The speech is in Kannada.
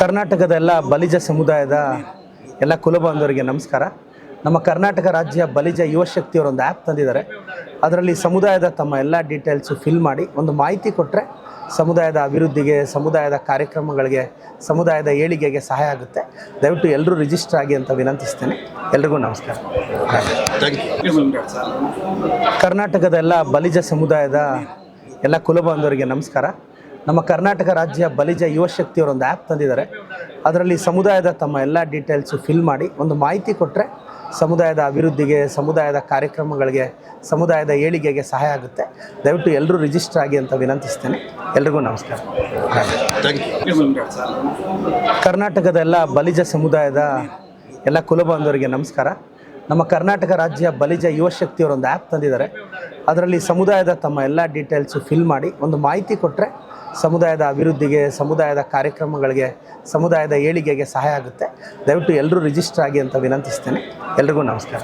ಕರ್ನಾಟಕದ ಎಲ್ಲ ಬಲಿಜ ಸಮುದಾಯದ ಎಲ್ಲ ಕುಲಬಾಂಧವರಿಗೆ ನಮಸ್ಕಾರ. ನಮ್ಮ ಕರ್ನಾಟಕ ರಾಜ್ಯ ಬಲಿಜ ಯುವ ಶಕ್ತಿಯವರೊಂದು ಆ್ಯಪ್ ತಂದಿದ್ದಾರೆ. ಅದರಲ್ಲಿ ಸಮುದಾಯದ ತಮ್ಮ ಎಲ್ಲ ಡೀಟೇಲ್ಸು ಫಿಲ್ ಮಾಡಿ ಒಂದು ಮಾಹಿತಿ ಕೊಟ್ಟರೆ ಸಮುದಾಯದ ಅಭಿವೃದ್ಧಿಗೆ, ಸಮುದಾಯದ ಕಾರ್ಯಕ್ರಮಗಳಿಗೆ, ಸಮುದಾಯದ ಏಳಿಗೆಗೆ ಸಹಾಯ ಆಗುತ್ತೆ. ದಯವಿಟ್ಟು ಎಲ್ಲರೂ ರಿಜಿಸ್ಟರ್ ಆಗಿ ಅಂತ ವಿನಂತಿಸ್ತೇನೆ. ಎಲ್ರಿಗೂ ನಮಸ್ಕಾರ. ಕರ್ನಾಟಕದ ಎಲ್ಲ ಬಲಿಜ ಸಮುದಾಯದ ಎಲ್ಲ ಕುಲಬಾಂಧವರಿಗೆ ನಮಸ್ಕಾರ. ನಮ್ಮ ಕರ್ನಾಟಕ ರಾಜ್ಯ ಬಲಿಜ ಯುವ ಶಕ್ತಿಯವರೊಂದು ಆ್ಯಪ್ ತಂದಿದ್ದಾರೆ. ಅದರಲ್ಲಿ ಸಮುದಾಯದ ತಮ್ಮ ಎಲ್ಲ ಡೀಟೇಲ್ಸು ಫಿಲ್ ಮಾಡಿ ಒಂದು ಮಾಹಿತಿ ಕೊಟ್ಟರೆ ಸಮುದಾಯದ ಅಭಿವೃದ್ಧಿಗೆ, ಸಮುದಾಯದ ಕಾರ್ಯಕ್ರಮಗಳಿಗೆ, ಸಮುದಾಯದ ಏಳಿಗೆಗೆ ಸಹಾಯ ಆಗುತ್ತೆ. ದಯವಿಟ್ಟು ಎಲ್ಲರೂ ರಿಜಿಸ್ಟರ್ ಆಗಿ ಅಂತ ವಿನಂತಿಸ್ತೇನೆ. ಎಲ್ರಿಗೂ ನಮಸ್ಕಾರ. ಕರ್ನಾಟಕದ ಎಲ್ಲ ಬಲಿಜ ಸಮುದಾಯದ ಎಲ್ಲ ಕುಲಬಾಂಧವರಿಗೆ ನಮಸ್ಕಾರ. ನಮ್ಮ ಕರ್ನಾಟಕ ರಾಜ್ಯ ಬಲಿಜ ಯುವ ಶಕ್ತಿಯವರೊಂದು ಆ್ಯಪ್ ತಂದಿದ್ದಾರೆ. ಅದರಲ್ಲಿ ಸಮುದಾಯದ ತಮ್ಮ ಎಲ್ಲ ಡೀಟೇಲ್ಸು ಫಿಲ್ ಮಾಡಿ ಒಂದು ಮಾಹಿತಿ ಕೊಟ್ಟರೆ ಸಮುದಾಯದ ಅಭಿವೃದ್ಧಿಗೆ, ಸಮುದಾಯದ ಕಾರ್ಯಕ್ರಮಗಳಿಗೆ, ಸಮುದಾಯದ ಏಳಿಗೆಗೆ ಸಹಾಯ ಆಗುತ್ತೆ. ದಯವಿಟ್ಟು ಎಲ್ಲರೂ ರಿಜಿಸ್ಟರ್ ಆಗಿ ಅಂತ ವಿನಂತಿಸ್ತೇನೆ. ಎಲ್ರಿಗೂ ನಮಸ್ಕಾರ.